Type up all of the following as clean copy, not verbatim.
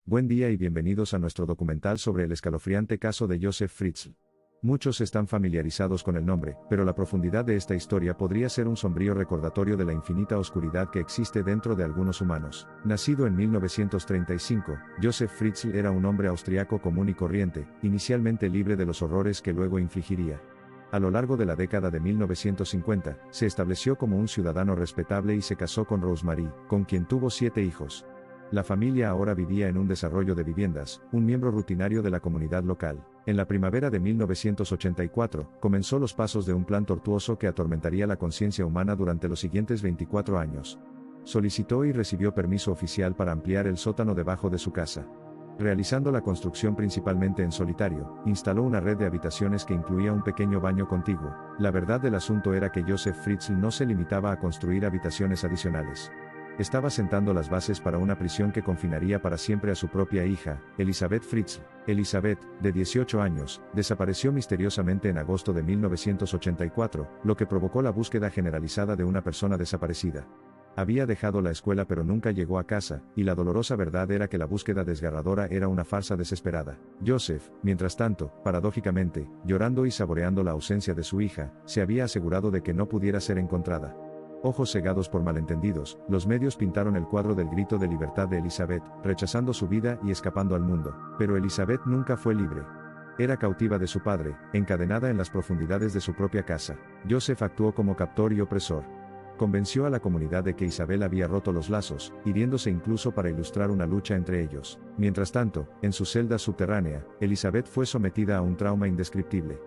Buen día y bienvenidos a nuestro documental sobre el escalofriante caso de Josef Fritzl. Muchos están familiarizados con el nombre, pero la profundidad de esta historia podría ser un sombrío recordatorio de la infinita oscuridad que existe dentro de algunos humanos. Nacido en 1935, Josef Fritzl era un hombre austriaco común y corriente, inicialmente libre de los horrores que luego infligiría. A lo largo de la década de 1950, se estableció como un ciudadano respetable y se casó con Rosemarie, con quien tuvo 7 hijos. La familia ahora vivía en un desarrollo de viviendas, un miembro rutinario de la comunidad local. En la primavera de 1984, comenzó los pasos de un plan tortuoso que atormentaría la conciencia humana durante los siguientes 24 años. Solicitó y recibió permiso oficial para ampliar el sótano debajo de su casa. Realizando la construcción principalmente en solitario, instaló una red de habitaciones que incluía un pequeño baño contiguo. La verdad del asunto era que Josef Fritzl no se limitaba a construir habitaciones adicionales. Estaba sentando las bases para una prisión que confinaría para siempre a su propia hija, Elisabeth Fritzl. Elisabeth, de 18 años, desapareció misteriosamente en agosto de 1984, lo que provocó la búsqueda generalizada de una persona desaparecida. Había dejado la escuela pero nunca llegó a casa, y la dolorosa verdad era que la búsqueda desgarradora era una farsa desesperada. Josef, mientras tanto, paradójicamente, llorando y saboreando la ausencia de su hija, se había asegurado de que no pudiera ser encontrada. Ojos cegados por malentendidos, los medios pintaron el cuadro del grito de libertad de Elisabeth, rechazando su vida y escapando al mundo. Pero Elisabeth nunca fue libre. Era cautiva de su padre, encadenada en las profundidades de su propia casa. Josef actuó como captor y opresor. Convenció a la comunidad de que Isabel había roto los lazos, hiriéndose incluso para ilustrar una lucha entre ellos. Mientras tanto, en su celda subterránea, Elisabeth fue sometida a un trauma indescriptible.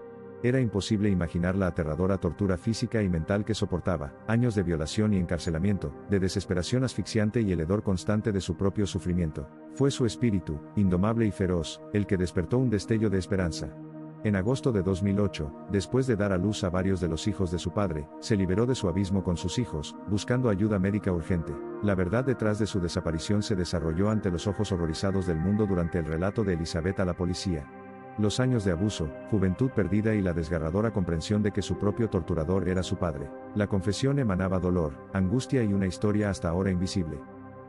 Era imposible imaginar la aterradora tortura física y mental que soportaba, años de violación y encarcelamiento, de desesperación asfixiante y el hedor constante de su propio sufrimiento. Fue su espíritu, indomable y feroz, el que despertó un destello de esperanza. En agosto de 2008, después de dar a luz a varios de los hijos de su padre, se liberó de su abismo con sus hijos, buscando ayuda médica urgente. La verdad detrás de su desaparición se desarrolló ante los ojos horrorizados del mundo durante el relato de Elisabeth a la policía. Los años de abuso, juventud perdida y la desgarradora comprensión de que su propio torturador era su padre. La confesión emanaba dolor, angustia y una historia hasta ahora invisible.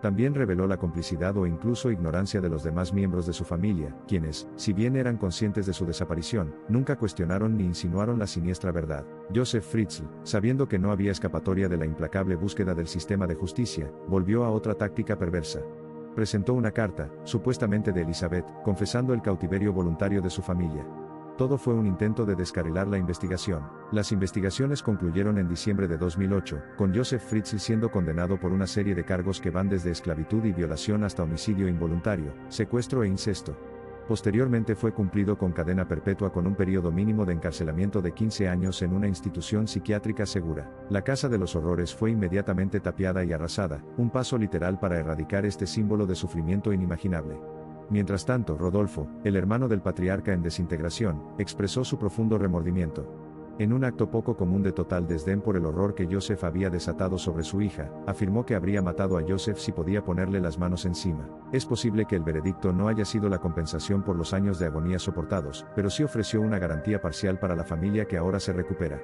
También reveló la complicidad o incluso ignorancia de los demás miembros de su familia, quienes, si bien eran conscientes de su desaparición, nunca cuestionaron ni insinuaron la siniestra verdad. Josef Fritzl, sabiendo que no había escapatoria de la implacable búsqueda del sistema de justicia, volvió a otra táctica perversa. Presentó una carta, supuestamente de Elisabeth, confesando el cautiverio voluntario de su familia. Todo fue un intento de descarrilar la investigación. Las investigaciones concluyeron en diciembre de 2008, con Josef Fritzl siendo condenado por una serie de cargos que van desde esclavitud y violación hasta homicidio involuntario, secuestro e incesto. Posteriormente fue cumplido con cadena perpetua con un periodo mínimo de encarcelamiento de 15 años en una institución psiquiátrica segura. La Casa de los Horrores fue inmediatamente tapiada y arrasada, un paso literal para erradicar este símbolo de sufrimiento inimaginable. Mientras tanto, Rodolfo, el hermano del patriarca en desintegración, expresó su profundo remordimiento. En un acto poco común de total desdén por el horror que Josef había desatado sobre su hija, afirmó que habría matado a Josef si podía ponerle las manos encima. Es posible que el veredicto no haya sido la compensación por los años de agonía soportados, pero sí ofreció una garantía parcial para la familia que ahora se recupera.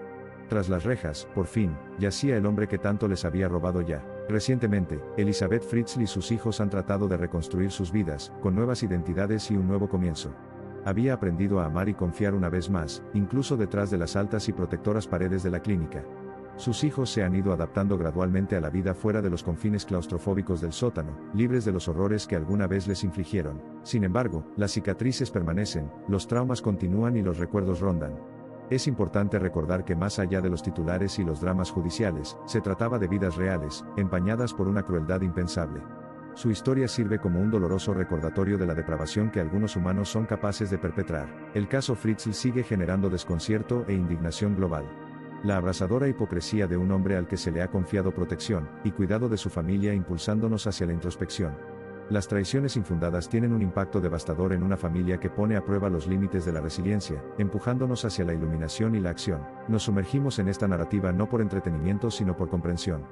Tras las rejas, por fin, yacía el hombre que tanto les había robado ya. Recientemente, Elisabeth Fritzl y sus hijos han tratado de reconstruir sus vidas, con nuevas identidades y un nuevo comienzo. Había aprendido a amar y confiar una vez más, incluso detrás de las altas y protectoras paredes de la clínica. Sus hijos se han ido adaptando gradualmente a la vida fuera de los confines claustrofóbicos del sótano, libres de los horrores que alguna vez les infligieron. Sin embargo, las cicatrices permanecen, los traumas continúan y los recuerdos rondan. Es importante recordar que más allá de los titulares y los dramas judiciales, se trataba de vidas reales, empañadas por una crueldad impensable. Su historia sirve como un doloroso recordatorio de la depravación que algunos humanos son capaces de perpetrar. El caso Fritzl sigue generando desconcierto e indignación global. La abrasadora hipocresía de un hombre al que se le ha confiado protección y cuidado de su familia impulsándonos hacia la introspección. Las traiciones infundadas tienen un impacto devastador en una familia que pone a prueba los límites de la resiliencia, empujándonos hacia la iluminación y la acción. Nos sumergimos en esta narrativa no por entretenimiento sino por comprensión.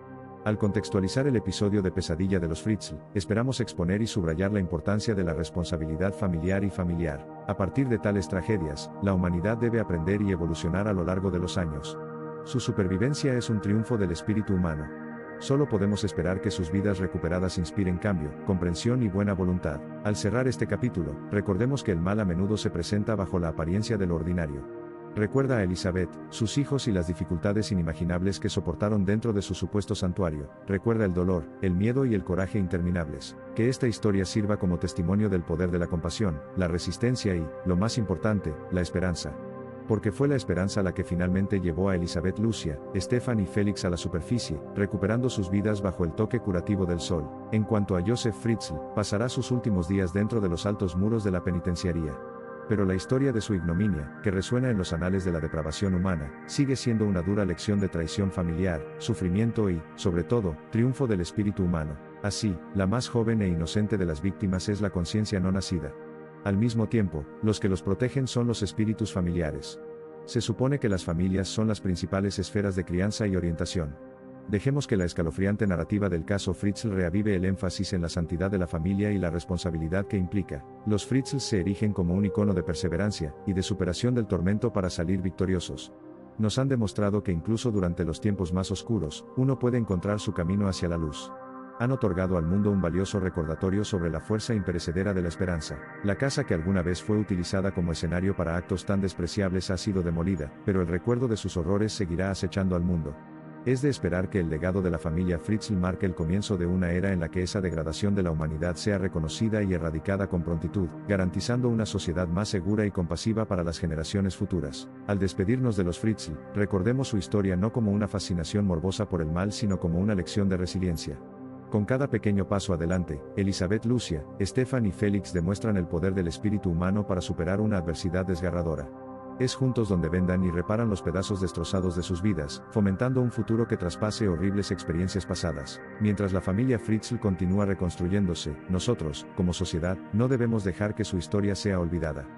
Al contextualizar el episodio de Pesadilla de los Fritzl, esperamos exponer y subrayar la importancia de la responsabilidad familiar y familiar. A partir de tales tragedias, la humanidad debe aprender y evolucionar a lo largo de los años. Su supervivencia es un triunfo del espíritu humano. Solo podemos esperar que sus vidas recuperadas inspiren cambio, comprensión y buena voluntad. Al cerrar este capítulo, recordemos que el mal a menudo se presenta bajo la apariencia de lo ordinario. Recuerda a Elizabeth, sus hijos y las dificultades inimaginables que soportaron dentro de su supuesto santuario. Recuerda el dolor, el miedo y el coraje interminables. Que esta historia sirva como testimonio del poder de la compasión, la resistencia y, lo más importante, la esperanza. Porque fue la esperanza la que finalmente llevó a Elizabeth Lucia, Stefan y Félix a la superficie, recuperando sus vidas bajo el toque curativo del sol. En cuanto a Josef Fritzl, pasará sus últimos días dentro de los altos muros de la penitenciaría. Pero la historia de su ignominia, que resuena en los anales de la depravación humana, sigue siendo una dura lección de traición familiar, sufrimiento y, sobre todo, triunfo del espíritu humano. Así, la más joven e inocente de las víctimas es la conciencia no nacida. Al mismo tiempo, los que los protegen son los espíritus familiares. Se supone que las familias son las principales esferas de crianza y orientación. Dejemos que la escalofriante narrativa del caso Fritzl reavive el énfasis en la santidad de la familia y la responsabilidad que implica. Los Fritzl se erigen como un icono de perseverancia y de superación del tormento para salir victoriosos. Nos han demostrado que incluso durante los tiempos más oscuros, uno puede encontrar su camino hacia la luz. Han otorgado al mundo un valioso recordatorio sobre la fuerza imperecedera de la esperanza. La casa que alguna vez fue utilizada como escenario para actos tan despreciables ha sido demolida, pero el recuerdo de sus horrores seguirá acechando al mundo. Es de esperar que el legado de la familia Fritzl marque el comienzo de una era en la que esa degradación de la humanidad sea reconocida y erradicada con prontitud, garantizando una sociedad más segura y compasiva para las generaciones futuras. Al despedirnos de los Fritzl, recordemos su historia no como una fascinación morbosa por el mal sino como una lección de resiliencia. Con cada pequeño paso adelante, Elizabeth Lucia, Stefan y Félix demuestran el poder del espíritu humano para superar una adversidad desgarradora. Es juntos donde vendan y reparan los pedazos destrozados de sus vidas, fomentando un futuro que traspase horribles experiencias pasadas. Mientras la familia Fritzl continúa reconstruyéndose, nosotros, como sociedad, no debemos dejar que su historia sea olvidada.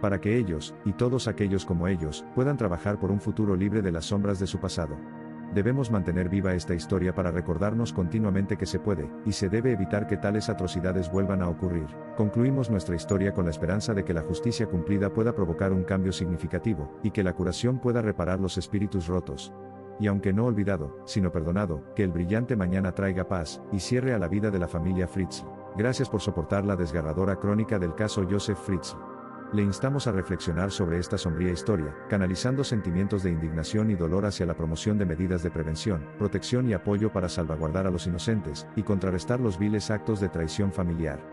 Para que ellos, y todos aquellos como ellos, puedan trabajar por un futuro libre de las sombras de su pasado. Debemos mantener viva esta historia para recordarnos continuamente que se puede, y se debe evitar que tales atrocidades vuelvan a ocurrir. Concluimos nuestra historia con la esperanza de que la justicia cumplida pueda provocar un cambio significativo, y que la curación pueda reparar los espíritus rotos. Y aunque no olvidado, sino perdonado, que el brillante mañana traiga paz, y cierre a la vida de la familia Fritzl. Gracias por soportar la desgarradora crónica del caso Josef Fritzl. Le instamos a reflexionar sobre esta sombría historia, canalizando sentimientos de indignación y dolor hacia la promoción de medidas de prevención, protección y apoyo para salvaguardar a los inocentes, y contrarrestar los viles actos de traición familiar.